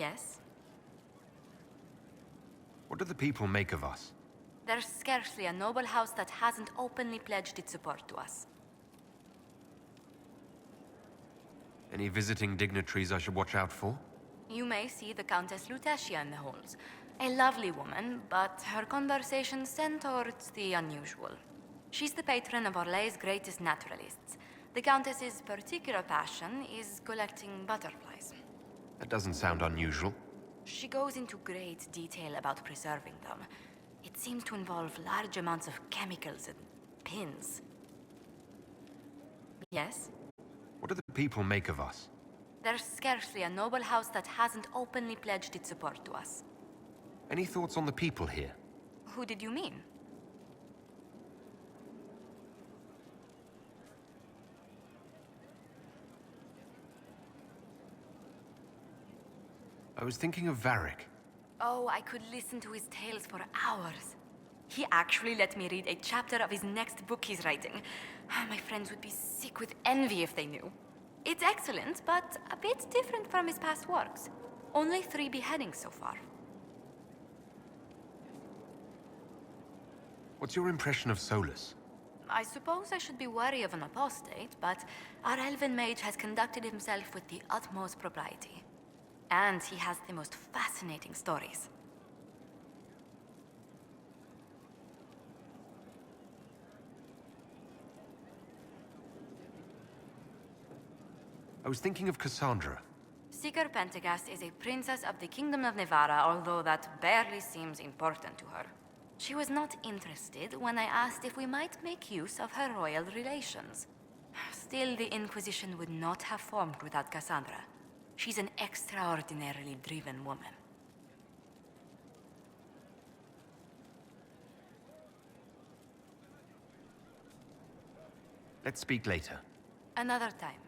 Yes? What do the people make of us? There's scarcely a noble house that hasn't openly pledged its support to us. Any visiting dignitaries I should watch out for? You may see the Countess Lutetia in the halls. A lovely woman, but her conversations tend towards the unusual. She's the patron of Orlay's greatest naturalists. The Countess's particular passion is collecting butterflies. That doesn't sound unusual. She goes into great detail about preserving them. It seems to involve large amounts of chemicals and pins. Yes? What do the people make of us? There's scarcely a noble house that hasn't openly pledged its support to us. Any thoughts on the people here? Who did you mean? I was thinking of Varric. Oh, I could listen to his tales for hours. He actually let me read a chapter of his next book he's writing. My friends would be sick with envy if they knew. It's excellent, but a bit different from his past works. Only 3 beheadings so far. What's your impression of Solas? I suppose I should be wary of an apostate, but our elven mage has conducted himself with the utmost propriety. And he has the most fascinating stories. I was thinking of Cassandra. Seeker Pentagast is a princess of the Kingdom of Nevarra, although that barely seems important to her. She was not interested when I asked if we might make use of her royal relations. Still, the Inquisition would not have formed without Cassandra. She's an extraordinarily driven woman. Let's speak later. Another time.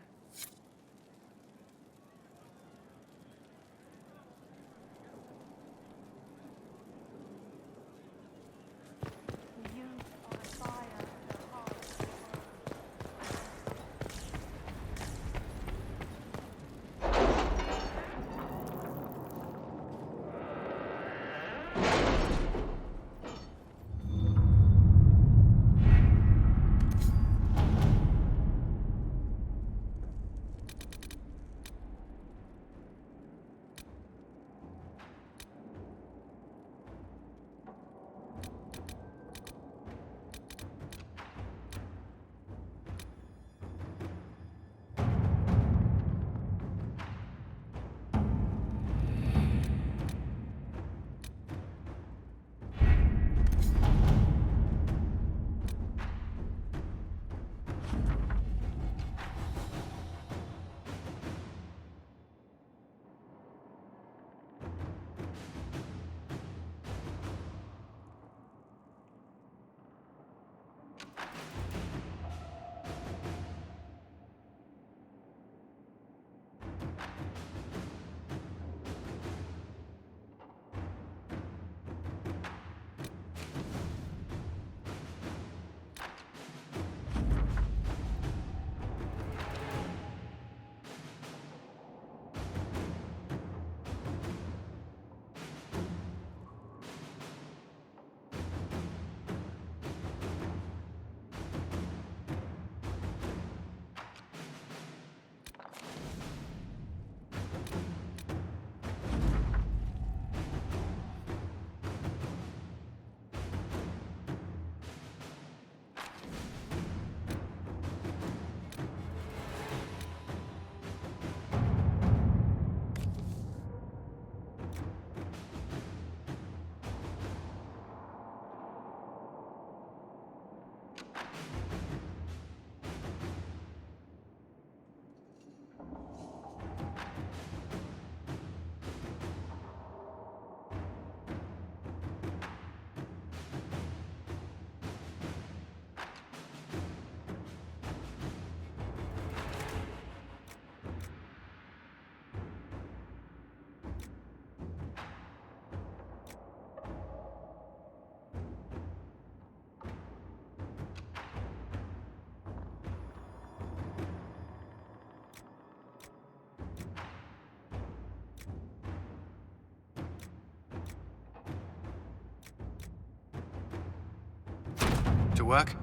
to work?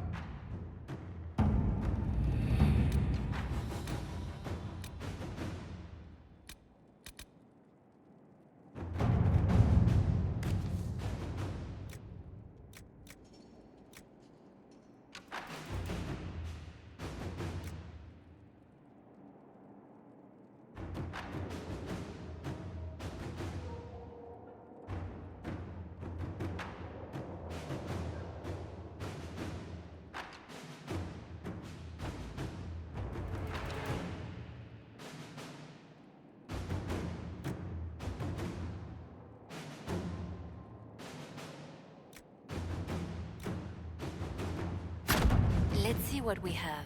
Let's see what we have.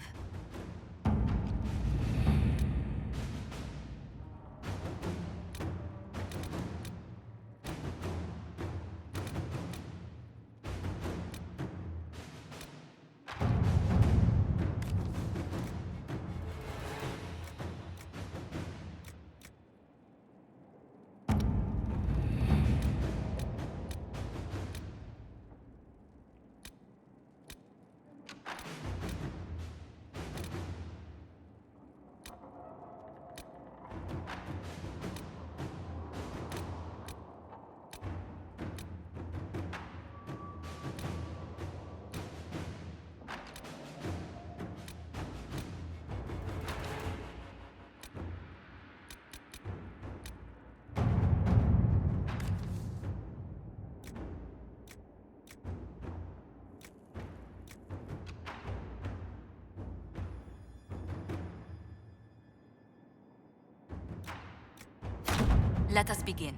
Let us begin.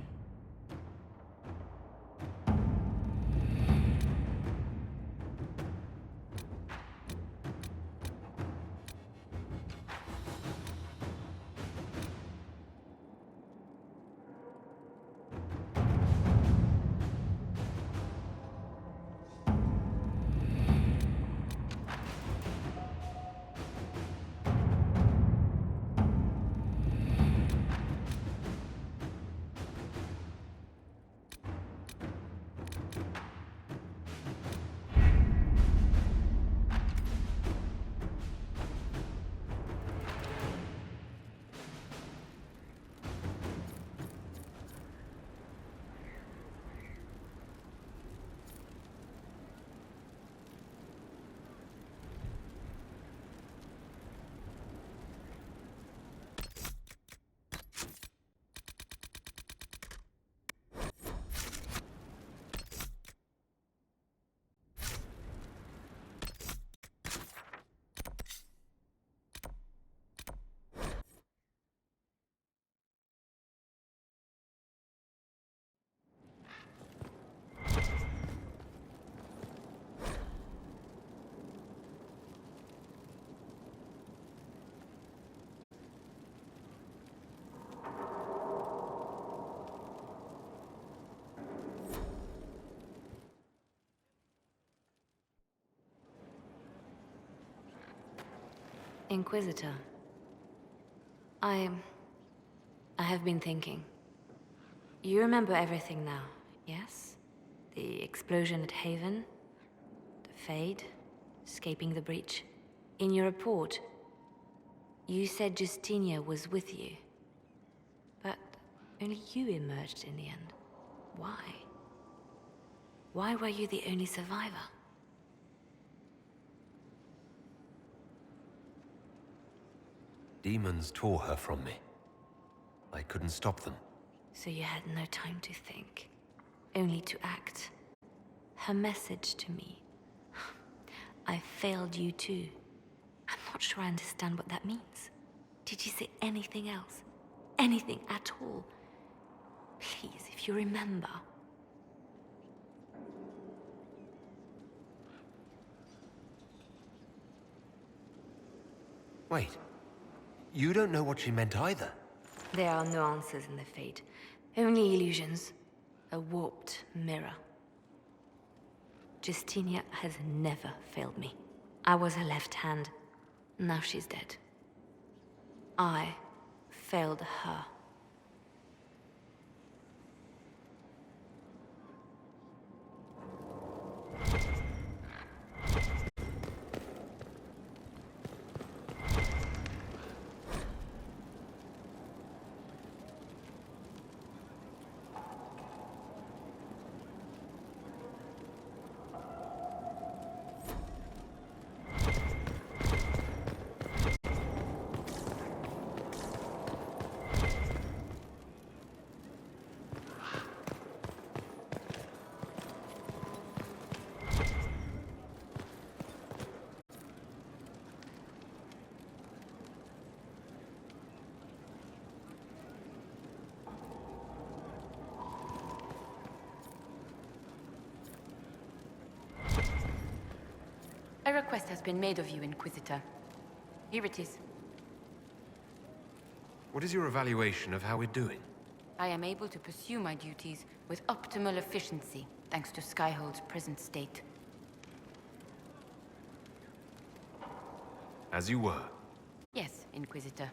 Inquisitor. I have been thinking. You remember everything now, yes? The explosion at Haven, the Fade, escaping the breach. In your report, you said Justinia was with you. But only you emerged in the end. Why? Why were you the only survivor? Demons tore her from me. I couldn't stop them. So you had no time to think, only to act. Her message to me. I failed you too. I'm not sure I understand what that means. Did you say anything else? Anything at all? Please, if you remember. Wait. You don't know what she meant either. There are no answers in the Fate. Only illusions. A warped mirror. Justinia has never failed me. I was her left hand. Now she's dead. I failed her. A request has been made of you, Inquisitor. Here it is. What is your evaluation of how we're doing? I am able to pursue my duties with optimal efficiency, thanks to Skyhold's present state. As you were. Yes, Inquisitor.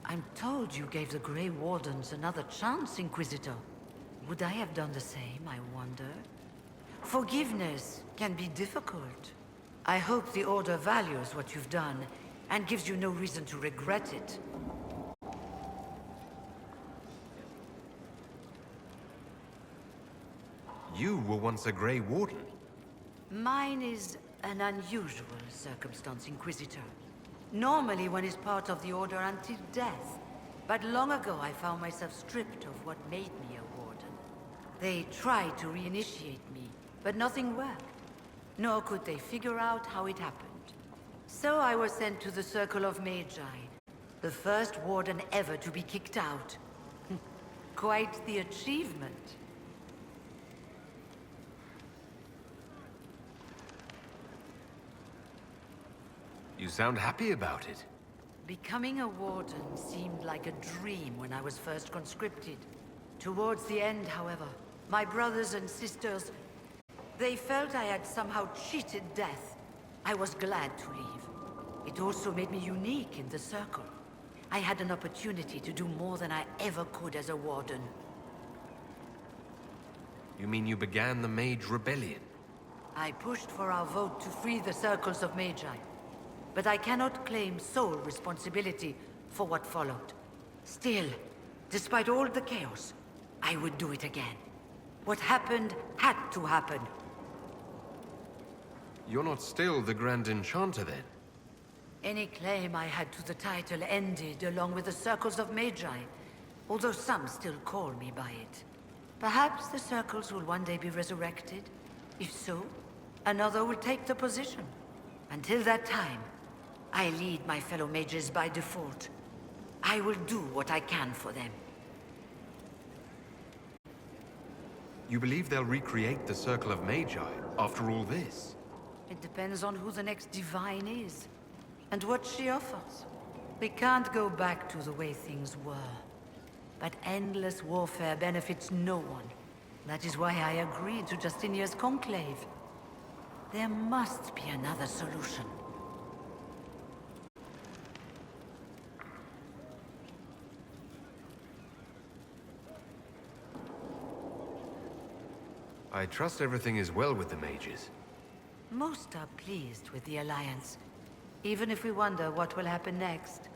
I'm told you gave the Grey Wardens another chance, Inquisitor. Would I have done the same, I wonder? Forgiveness can be difficult. I hope the Order values what you've done, and gives you no reason to regret it. You were once a Grey Warden. Mine is an unusual circumstance, Inquisitor. Normally one is part of the Order until death. But long ago I found myself stripped of what made me a Warden. They tried to reinitiate me, but nothing worked. Nor could they figure out how it happened. So I was sent to the Circle of Magi, the first Warden ever to be kicked out. Quite the achievement. You sound happy about it. Becoming a Warden seemed like a dream when I was first conscripted. Towards the end, however, my brothers and sisters, they felt I had somehow cheated death. I was glad to leave. It also made me unique in the Circle. I had an opportunity to do more than I ever could as a Warden. You mean you began the Mage Rebellion? I pushed for our vote to free the Circles of Magi. But I cannot claim sole responsibility for what followed. Still, despite all the chaos, I would do it again. What happened had to happen. You're not still the Grand Enchanter, then? Any claim I had to the title ended along with the Circles of Magi, although some still call me by it. Perhaps the Circles will one day be resurrected. If so, another will take the position. Until that time, I lead my fellow mages by default. I will do what I can for them. You believe they'll recreate the Circle of Magi after all this? It depends on who the next divine is, and what she offers. We can't go back to the way things were. But endless warfare benefits no one. That is why I agreed to Justinia's conclave. There must be another solution. I trust everything is well with the mages. Most are pleased with the Alliance, even if we wonder what will happen next.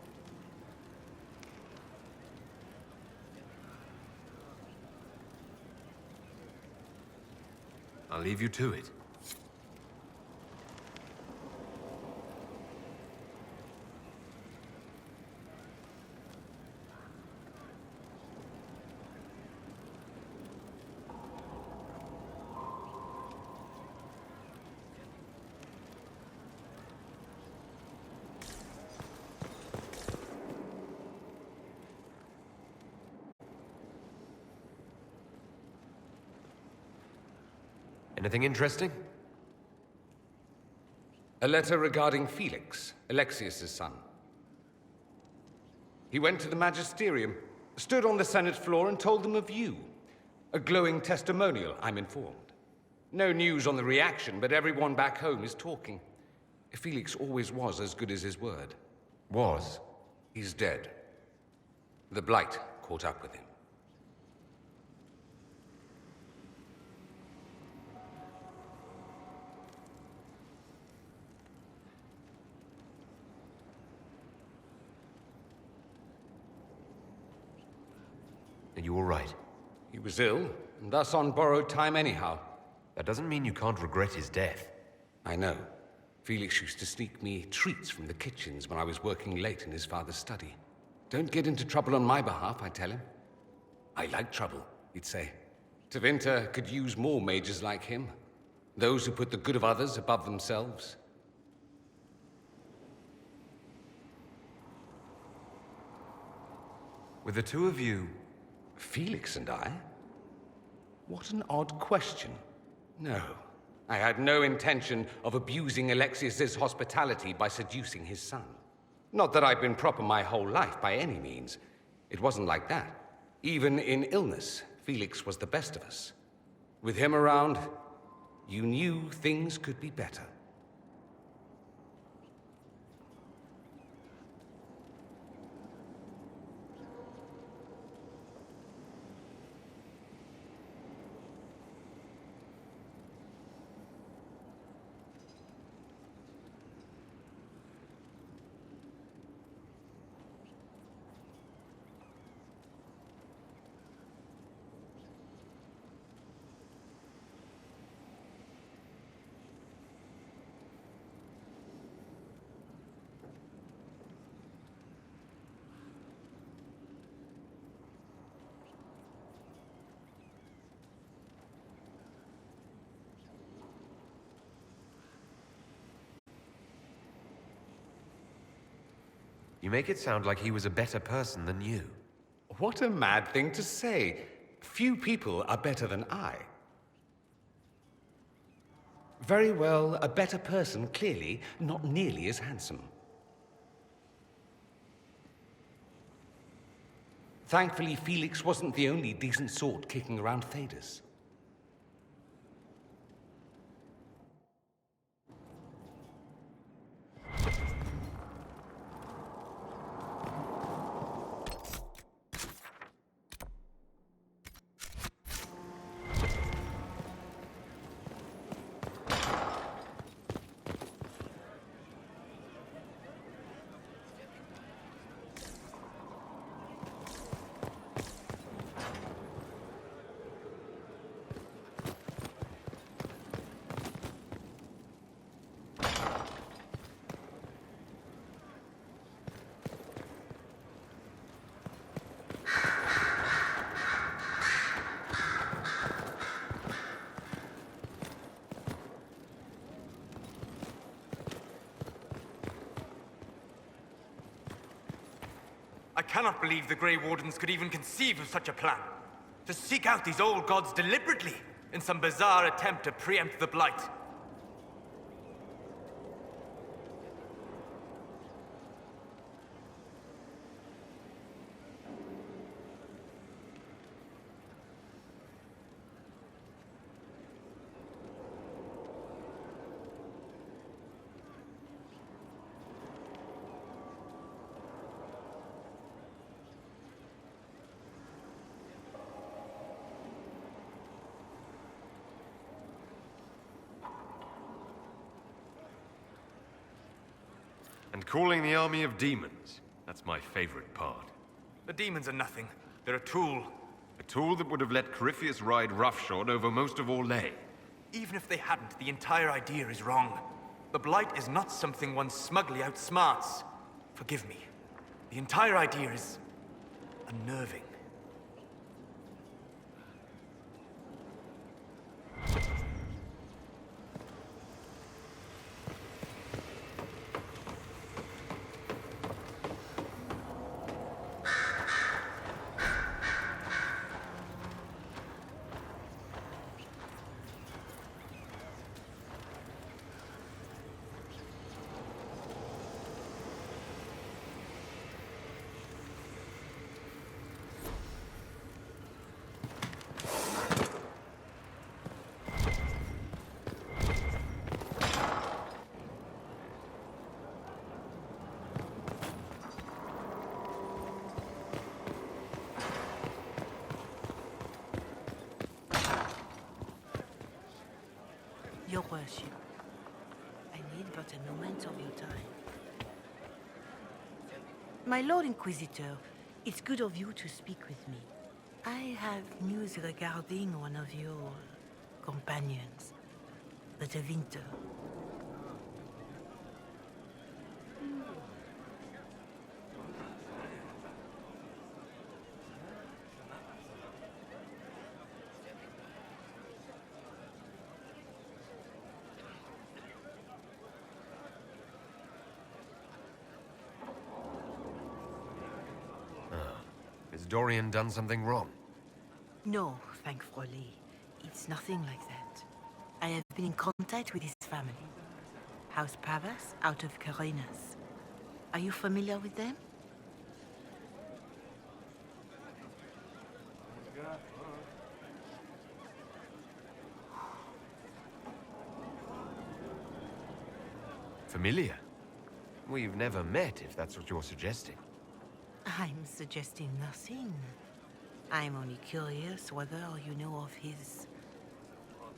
I'll leave you to it. Anything interesting? A letter regarding Felix, Alexius's son. He went to the Magisterium, stood on the Senate floor and told them of you. A glowing testimonial, I'm informed. No news on the reaction, but everyone back home is talking. Felix always was as good as his word. Was? He's dead. The Blight caught up with him. Are you all right? He was ill, and thus on borrowed time anyhow. That doesn't mean you can't regret his death. I know. Felix used to sneak me treats from the kitchens when I was working late in his father's study. Don't get into trouble on my behalf, I tell him. I like trouble, he'd say. Tevinter could use more mages like him. Those who put the good of others above themselves. With the two of you... Felix and I? What an odd question. No, I had no intention of abusing Alexius's hospitality by seducing his son. Not that I've been proper my whole life by any means. It wasn't like that. Even in illness, Felix was the best of us. With him around, you knew things could be better. You make it sound like he was a better person than you. What a mad thing to say. Few people are better than I. Very well, a better person, clearly, not nearly as handsome. Thankfully, Felix wasn't the only decent sort kicking around Thedas. I cannot believe the Grey Wardens could even conceive of such a plan. To seek out these old gods deliberately, in some bizarre attempt to preempt the Blight. And calling the army of demons. That's my favorite part. The demons are nothing. They're a tool. A tool that would have let Corypheus ride roughshod over most of Orlais. Even if they hadn't, the entire idea is wrong. The Blight is not something one smugly outsmarts. Forgive me. The entire idea is unnerving. Your worship, I need but a moment of your time. My Lord Inquisitor, it's good of you to speak with me. I have news regarding one of your companions, the Winter. Has Dorian done something wrong? No, thankfully. It's nothing like that. I have been in contact with his family. House Pavus, out of Carinas. Are you familiar with them? Familiar? We've never met, if that's what you're suggesting. I'm suggesting nothing. I'm only curious whether you know of his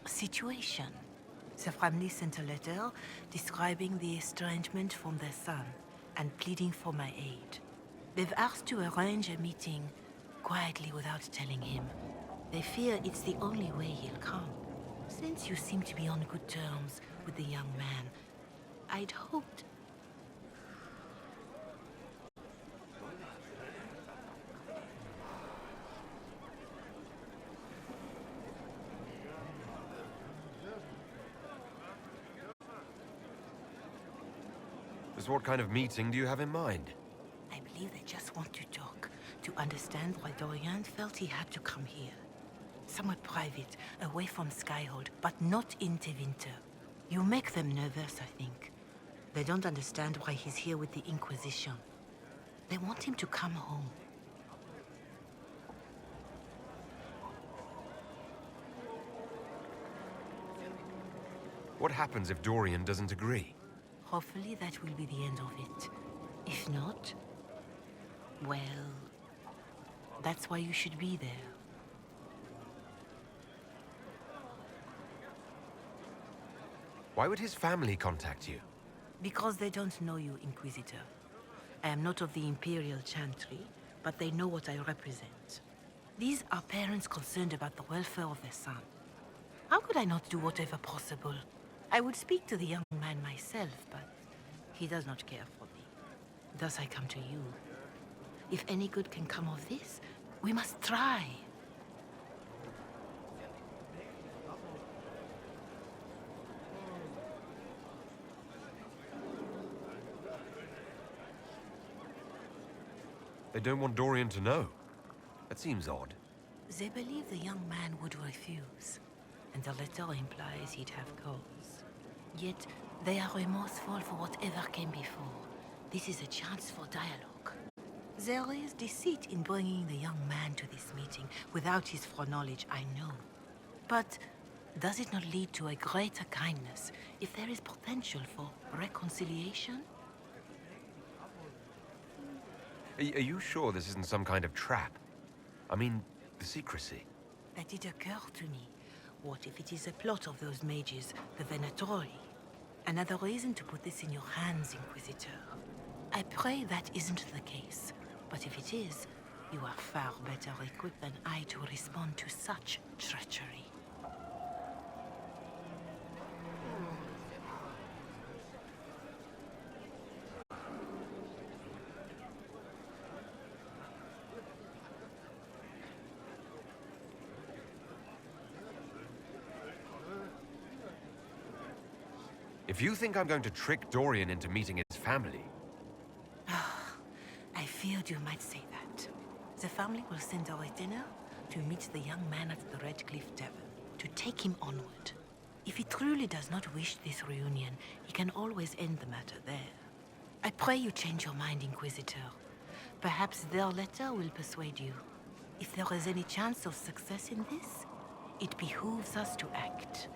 situation. The family sent a letter describing the estrangement from their son and pleading for my aid. They've asked to arrange a meeting quietly without telling him. They fear it's the only way he'll come. Since you seem to be on good terms with the young man, I'd hoped... Just what kind of meeting do you have in mind? I believe they just want to talk, to understand why Dorian felt he had to come here. Somewhere private, away from Skyhold, but not in Tevinter. You make them nervous, I think. They don't understand why he's here with the Inquisition. They want him to come home. What happens if Dorian doesn't agree? Hopefully that will be the end of it. If not, well, that's why you should be there. Why would his family contact you? Because they don't know you, Inquisitor. I am not of the Imperial Chantry, but they know what I represent. These are parents concerned about the welfare of their son. How could I not do whatever possible? I would speak to the young man myself, but he does not care for me. Thus I come to you. If any good can come of this, we must try. They don't want Dorian to know. That seems odd. They believe the young man would refuse, and the letter implies he'd have cause. Yet, they are remorseful for whatever came before. This is a chance for dialogue. There is deceit in bringing the young man to this meeting without his foreknowledge, I know. But does it not lead to a greater kindness if there is potential for reconciliation? Are you sure this isn't some kind of trap? I mean, the secrecy. That did occur to me. What if it is a plot of those mages, the Venatori? Another reason to put this in your hands, Inquisitor. I pray that isn't the case. But if it is, you are far better equipped than I to respond to such treachery. If you think I'm going to trick Dorian into meeting his family... I feared you might say that. The family will send our dinner to meet the young man at the Red Cliff Tavern, to take him onward. If he truly does not wish this reunion, he can always end the matter there. I pray you change your mind, Inquisitor. Perhaps their letter will persuade you. If there is any chance of success in this, it behooves us to act.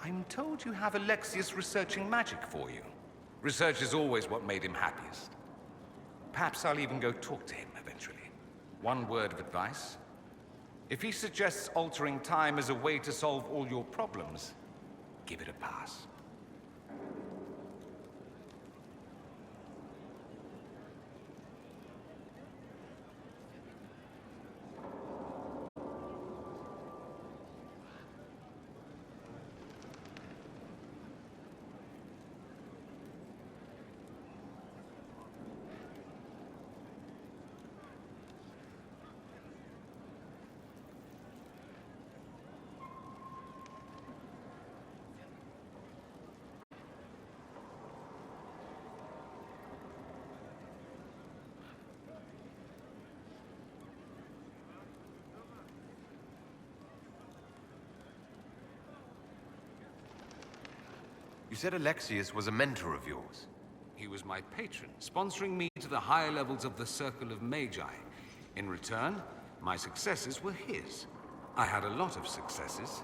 I'm told you have Alexius researching magic for you. Research is always what made him happiest. Perhaps I'll even go talk to him eventually. One word of advice. If he suggests altering time as a way to solve all your problems, give it a pass. You said Alexius was a mentor of yours. He was my patron, sponsoring me to the higher levels of the Circle of Magi. In return, my successes were his. I had a lot of successes,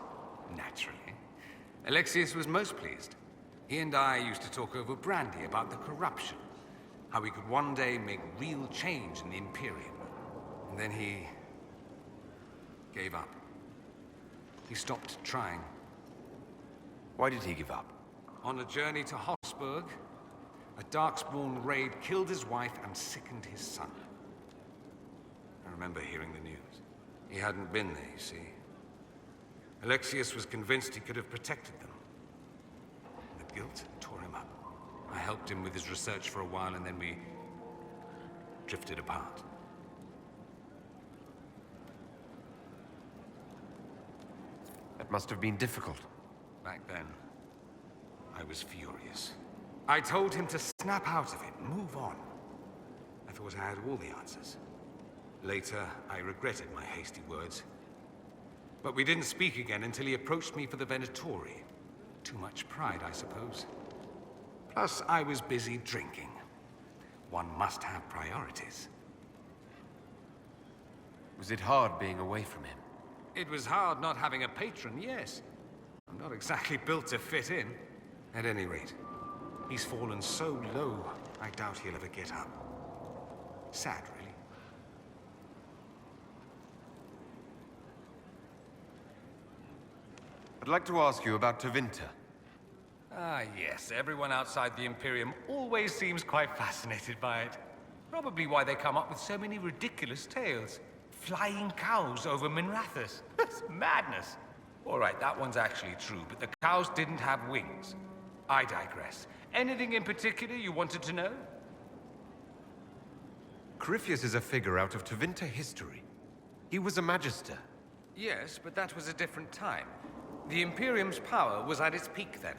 naturally. Alexius was most pleased. He and I used to talk over brandy about the corruption, how we could one day make real change in the Imperium. And then he gave up. He stopped trying. Why did he give up? On a journey to Hossberg, a Darkspawn raid killed his wife and sickened his son. I remember hearing the news. He hadn't been there, you see. Alexius was convinced he could have protected them. The guilt tore him up. I helped him with his research for a while, and then we drifted apart. That must have been difficult. Back then, I was furious. I told him to snap out of it, move on. I thought I had all the answers. Later, I regretted my hasty words. But we didn't speak again until he approached me for the Venatori. Too much pride, I suppose. Plus, I was busy drinking. One must have priorities. Was it hard being away from him? It was hard not having a patron, yes. I'm not exactly built to fit in. At any rate, he's fallen so low, I doubt he'll ever get up. Sad, really. I'd like to ask you about Tevinter. Ah, yes. Everyone outside the Imperium always seems quite fascinated by it. Probably why they come up with so many ridiculous tales. Flying cows over Minrathous. That's madness. All right, that one's actually true, but the cows didn't have wings. I digress. Anything in particular you wanted to know? Corypheus is a figure out of Tevinter history. He was a magister. Yes, but that was a different time. The Imperium's power was at its peak then.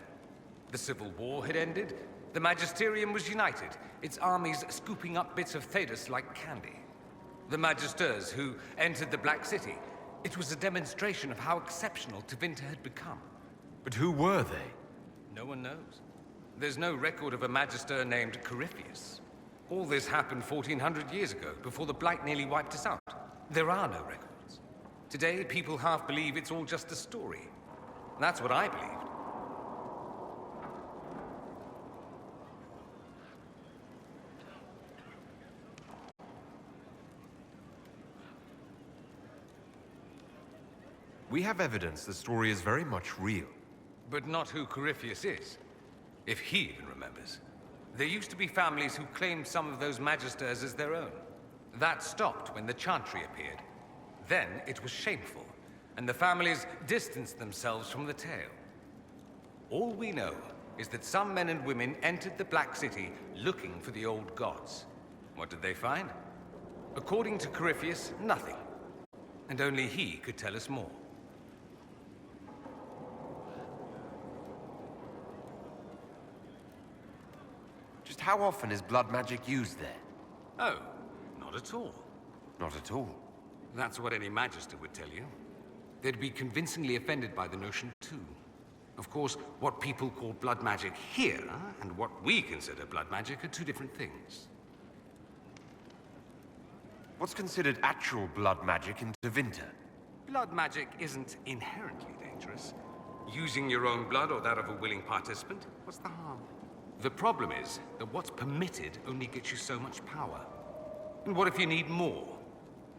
The Civil War had ended. The Magisterium was united, its armies scooping up bits of Thedas like candy. The Magisters who entered the Black City. It was a demonstration of how exceptional Tevinter had become. But who were they? No one knows. There's no record of a Magister named Corypheus. All this happened 1400 years ago, before the Blight nearly wiped us out. There are no records. Today, people half believe it's all just a story. That's what I believed. We have evidence the story is very much real. But not who Corypheus is. If he even remembers. There used to be families who claimed some of those Magisters as their own. That stopped when the Chantry appeared. Then it was shameful, and the families distanced themselves from the tale. All we know is that some men and women entered the Black City looking for the old gods. What did they find? According to Corypheus, nothing. And only he could tell us more. Just how often is blood magic used there? Oh, not at all. Not at all. That's what any Magister would tell you. They'd be convincingly offended by the notion, too. Of course, what people call blood magic here, and what we consider blood magic, are two different things. What's considered actual blood magic in Tevinter? Blood magic isn't inherently dangerous. Using your own blood or that of a willing participant, what's the harm? The problem is that what's permitted only gets you so much power. And what if you need more?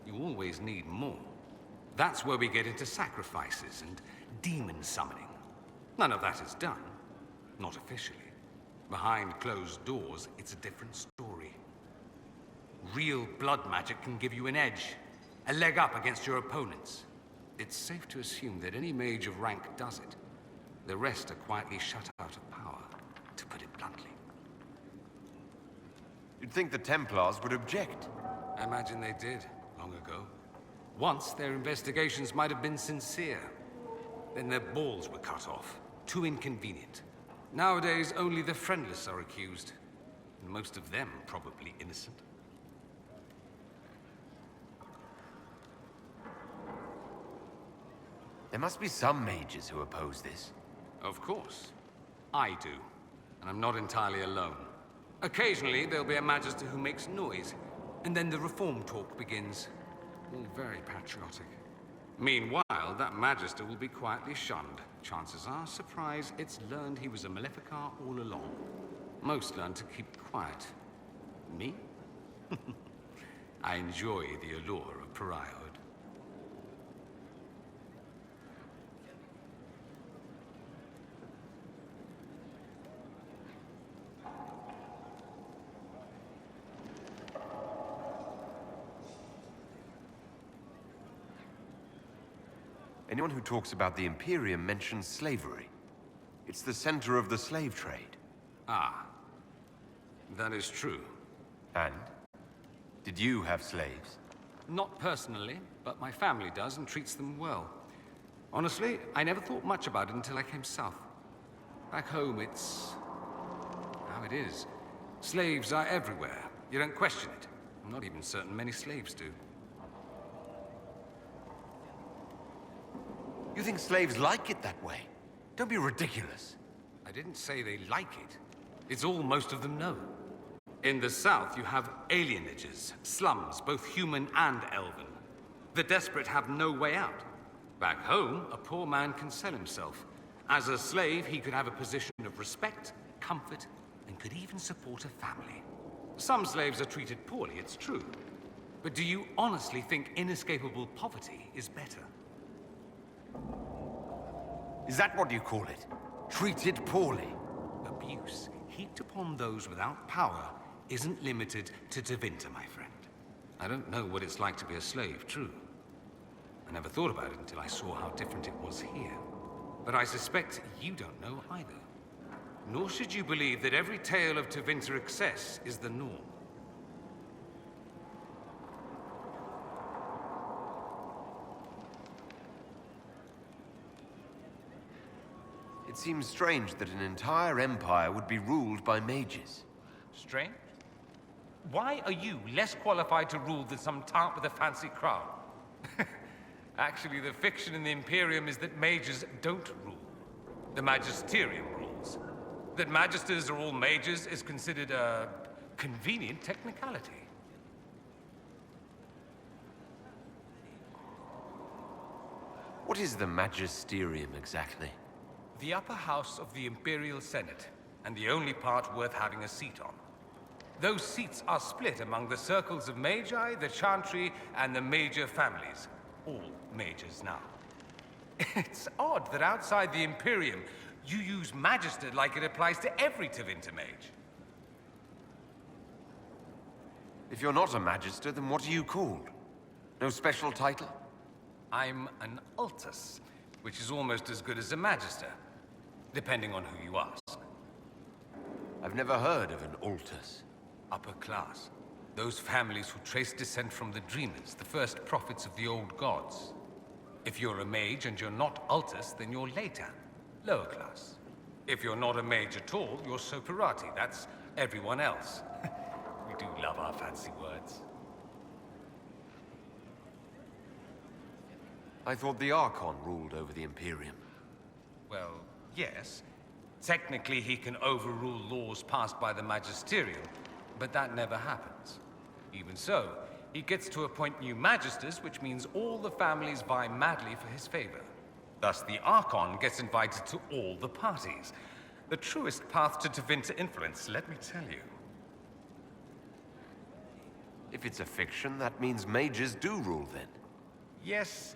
You always need more. That's where we get into sacrifices and demon summoning. None of that is done. Not officially. Behind closed doors, it's a different story. Real blood magic can give you an edge, a leg up against your opponents. It's safe to assume that any mage of rank does it. The rest are quietly shut out of power, to put it bluntly. You'd think the Templars would object. I imagine they did, long ago. Once, their investigations might have been sincere. Then their balls were cut off. Too inconvenient. Nowadays, only the friendless are accused. And most of them probably innocent. There must be some mages who oppose this. Of course. I do. And I'm not entirely alone. Occasionally, there'll be a magister who makes noise, and then the reform talk begins. All very patriotic. Meanwhile, that magister will be quietly shunned. Chances are, surprise, it's learned he was a Maleficar all along. Most learn to keep quiet. Me? I enjoy the allure of pariahhood. Anyone who talks about the Imperium mentions slavery. It's the center of the slave trade. Ah. That is true. And? Did you have slaves? Not personally, but my family does and treats them well. Honestly, I never thought much about it until I came south. Back home, it's how it is. Slaves are everywhere. You don't question it. I'm not even certain many slaves do. You think slaves like it that way? Don't be ridiculous. I didn't say they like it. It's all most of them know. In the south, you have alienages, slums, both human and elven. The desperate have no way out. Back home, a poor man can sell himself. As a slave, he could have a position of respect, comfort, and could even support a family. Some slaves are treated poorly, it's true. But do you honestly think inescapable poverty is better? Is that what you call it? Treated poorly? Abuse heaped upon those without power isn't limited to Tevinter, my friend. I don't know what it's like to be a slave, true. I never thought about it until I saw how different it was here. But I suspect you don't know either. Nor should you believe that every tale of Tevinter excess is the norm. It seems strange that an entire empire would be ruled by mages. Strange? Why are you less qualified to rule than some tart with a fancy crown? Actually, the fiction in the Imperium is that mages don't rule. The Magisterium rules. That magisters are all mages is considered a convenient technicality. What is the Magisterium exactly? The upper house of the Imperial Senate, and the only part worth having a seat on. Those seats are split among the circles of Magi, the Chantry, and the major families. All mages now. It's odd that outside the Imperium, you use Magister like it applies to every Tevinter mage. If you're not a Magister, then what are you called? No special title? I'm an Altus, which is almost as good as a Magister, depending on who you ask. I've never heard of an Altus. Upper class. Those families who trace descent from the Dreamers, the first prophets of the old gods. If you're a mage and you're not Altus, then you're Laetan, lower class. If you're not a mage at all, you're Soperati. That's everyone else. We do love our fancy words. I thought the Archon ruled over the Imperium. Well, yes. Technically, he can overrule laws passed by the Magisterium, but that never happens. Even so, he gets to appoint new Magisters, which means all the families vie madly for his favor. Thus, the Archon gets invited to all the parties. The truest path to Tevinter influence, let me tell you. If it's a fiction, that means mages do rule then. Yes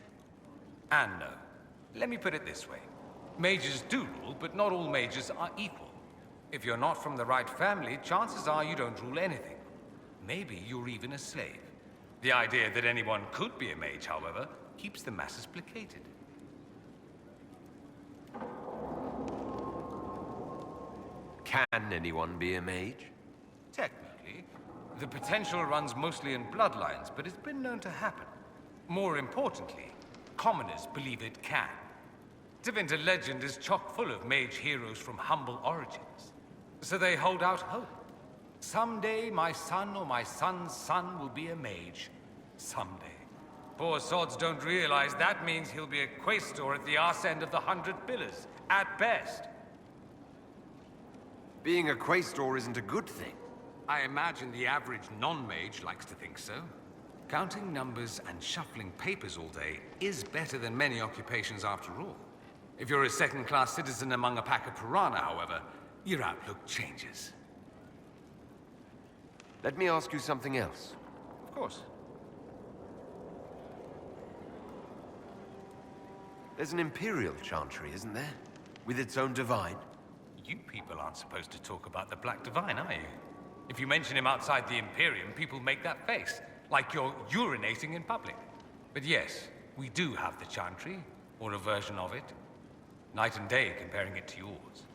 and no. Let me put it this way. Mages do rule, but not all mages are equal. If you're not from the right family, chances are you don't rule anything. Maybe you're even a slave. The idea that anyone could be a mage, however, keeps the masses placated. Can anyone be a mage? Technically, the potential runs mostly in bloodlines, but it's been known to happen. More importantly, commoners believe it can. Tevinter legend is chock full of mage heroes from humble origins. So they hold out hope. Someday my son or my son's son will be a mage. Someday. Poor sods don't realize that means he'll be a quaestor at the arse end of the 100 Pillars, at best. Being a quaestor isn't a good thing. I imagine the average non-mage likes to think so. Counting numbers and shuffling papers all day is better than many occupations after all. If you're a second-class citizen among a pack of piranha, however, your outlook changes. Let me ask you something else. Of course. There's an Imperial Chantry, isn't there? With its own divine? You people aren't supposed to talk about the Black Divine, are you? If you mention him outside the Imperium, people make that face, like you're urinating in public. But yes, we do have the Chantry, or a version of it. Night and day comparing it to yours.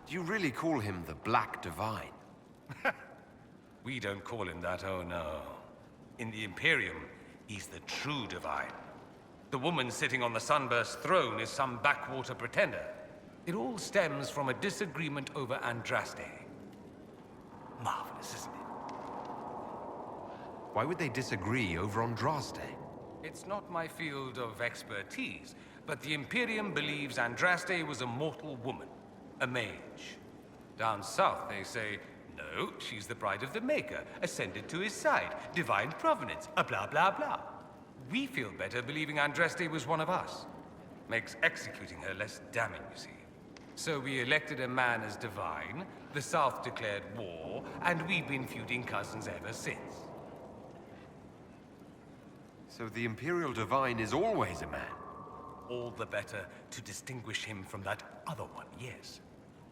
Do you really call him the Black Divine? We don't call him that, oh no. In the Imperium, he's the true Divine. The woman sitting on the Sunburst throne is some backwater pretender. It all stems from a disagreement over Andraste. Marvelous, isn't it? Why would they disagree over Andraste? It's not my field of expertise, but the Imperium believes Andraste was a mortal woman, a mage. Down south, they say, no, she's the bride of the Maker, ascended to his side, divine provenance, a blah blah blah. We feel better believing Andraste was one of us. Makes executing her less damning, you see. So we elected a man as divine, the South declared war, and we've been feuding cousins ever since. So the Imperial Divine is always a man? All the better to distinguish him from that other one, yes.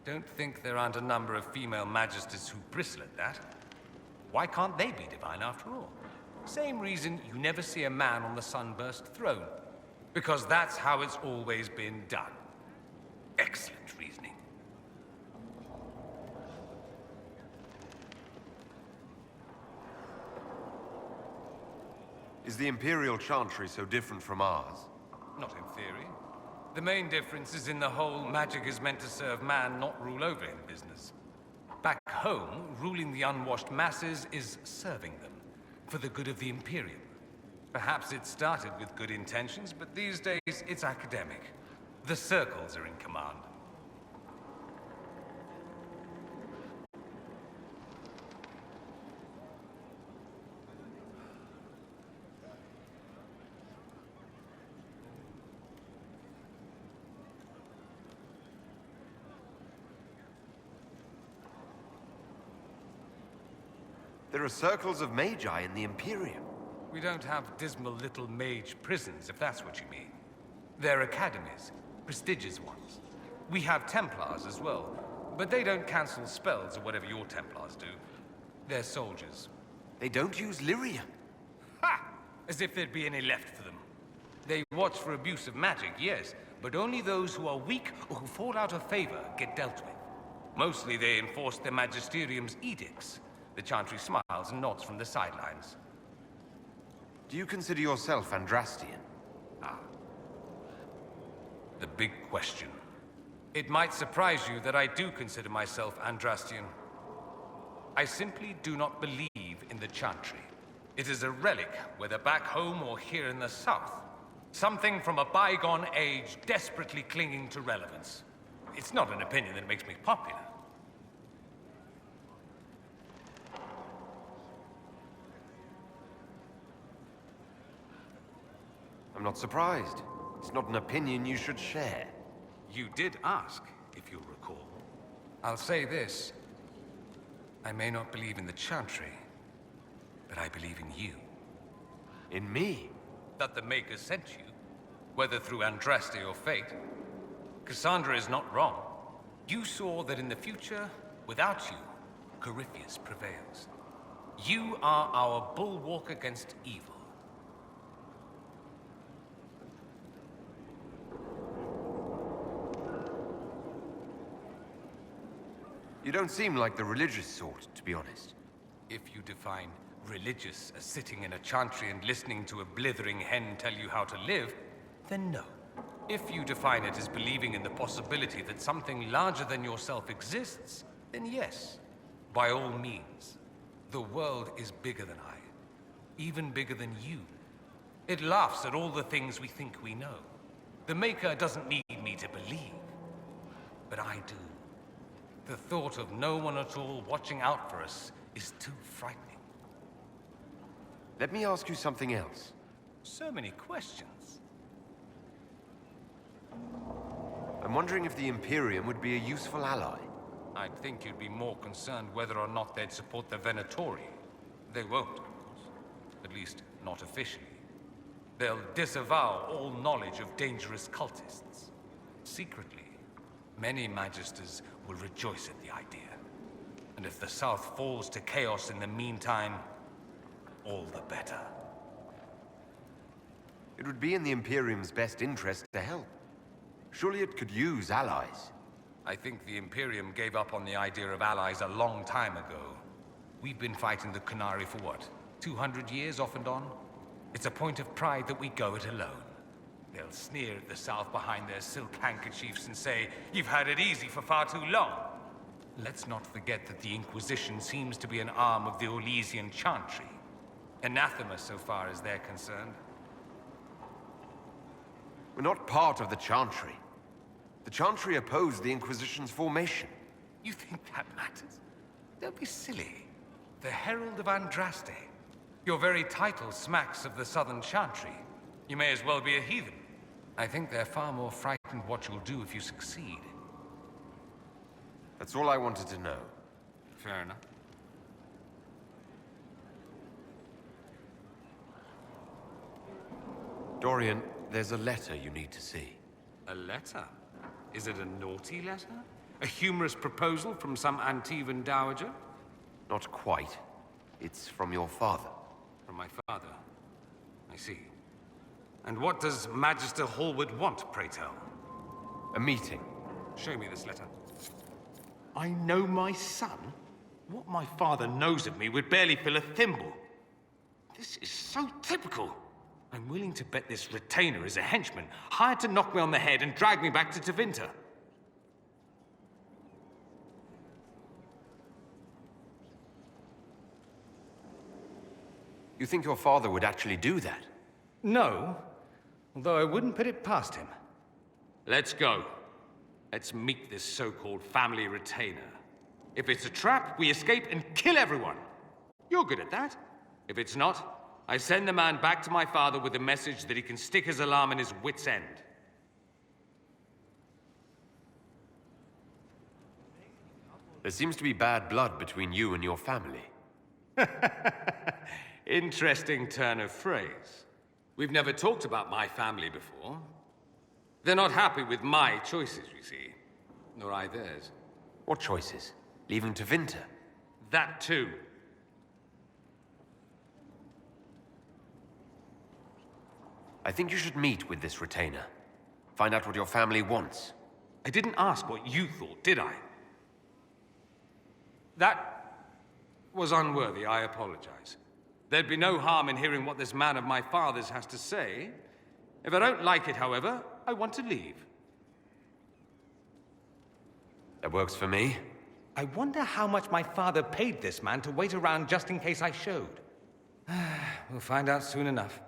Don't think there aren't a number of female magisters who bristle at that. Why can't they be divine after all? Same reason you never see a man on the Sunburst throne. Because that's how it's always been done. Excellent reasoning. Is the Imperial Chantry so different from ours? Not in theory. The main difference is in the whole magic is meant to serve man, not rule over him business. Back home, ruling the unwashed masses is serving them, for the good of the Imperium. Perhaps it started with good intentions, but these days it's academic. The circles are in command. There are circles of magi in the Imperium. We don't have dismal little mage prisons, if that's what you mean. They're academies, prestigious ones. We have Templars as well, but they don't cancel spells or whatever your Templars do. They're soldiers. They don't use Lyria. Ha! As if there'd be any left for them. They watch for abuse of magic, yes, but only those who are weak or who fall out of favor get dealt with. Mostly they enforce the Magisterium's edicts. The Chantry smiles and nods from the sidelines. Do you consider yourself Andrastian? Ah. The big question. It might surprise you that I do consider myself Andrastian. I simply do not believe in the Chantry. It is a relic, whether back home or here in the South. Something from a bygone age desperately clinging to relevance. It's not an opinion that makes me popular. I'm not surprised. It's not an opinion you should share. You did ask, if you'll recall. I'll say this. I may not believe in the Chantry, but I believe in you. In me? That the Maker sent you, whether through Andraste or fate. Cassandra is not wrong. You saw that in the future, without you, Corypheus prevails. You are our bulwark against evil. You don't seem like the religious sort, to be honest. If you define religious as sitting in a chantry and listening to a blithering hen tell you how to live, then no. If you define it as believing in the possibility that something larger than yourself exists, then yes, by all means. The world is bigger than I, even bigger than you. It laughs at all the things we think we know. The Maker doesn't need me to believe, but I do. The thought of no one at all watching out for us is too frightening. Let me ask you something else. So many questions. I'm wondering if the Imperium would be a useful ally. I'd think you'd be more concerned whether or not they'd support the Venatori. They won't, of course. At least, not officially. They'll disavow all knowledge of dangerous cultists. Secretly, many Magisters will rejoice at the idea. And if the South falls to chaos in the meantime, all the better. It would be in the Imperium's best interest to help. Surely it could use allies. I think the Imperium gave up on the idea of allies a long time ago. We've been fighting the Qunari for what, 200 years off and on? It's a point of pride that we go it alone. They'll sneer at the South behind their silk handkerchiefs and say, "You've had it easy for far too long." Let's not forget that the Inquisition seems to be an arm of the Orlesian Chantry. Anathema so far as they're concerned. We're not part of the Chantry. The Chantry opposed the Inquisition's formation. You think that matters? Don't be silly. The Herald of Andraste. Your very title smacks of the Southern Chantry. You may as well be a heathen. I think they're far more frightened what you'll do if you succeed. That's all I wanted to know. Fair enough. Dorian, there's a letter you need to see. A letter? Is it a naughty letter? A humorous proposal from some Antivan dowager? Not quite. It's from your father. From my father. I see. And what does Magister Hallward want, pray tell? A meeting. Show me this letter. I know my son? What my father knows of me would barely fill a thimble. This is so typical. I'm willing to bet this retainer is a henchman, hired to knock me on the head and drag me back to Tevinter. You think your father would actually do that? No, although I wouldn't put it past him. Let's go. Let's meet this so-called family retainer. If it's a trap, we escape and kill everyone. You're good at that. If it's not, I send the man back to my father with the message that he can stick his alarm in his wit's end. There seems to be bad blood between you and your family. Interesting turn of phrase. We've never talked about my family before. They're not happy with my choices, you see. Nor I theirs. What choices? Leaving Tevinter? That too. I think you should meet with this retainer. Find out what your family wants. I didn't ask what you thought, did I? That was unworthy, I apologize. There'd be no harm in hearing what this man of my father's has to say. If I don't like it, however, I want to leave. That works for me. I wonder how much my father paid this man to wait around just in case I showed. We'll find out soon enough.